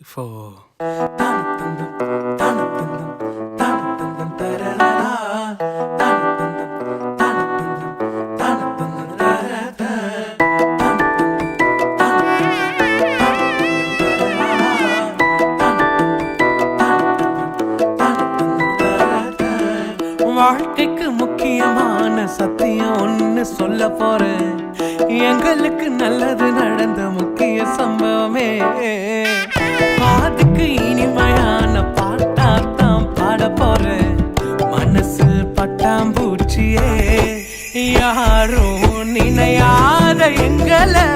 இப்போ வாழ்க்கைக்கு முக்கியமான சத்தியம் ஒன்னு சொல்ல போறேன். எங்களுக்கு நல்லது நடந்த முக்கிய சம்பவமே பாதுக்கு இனிமையான பாட்டாத்தான் பாட போறேன். மனசு பட்டாம்பூச்சியே யாரும் நினையாத எங்களை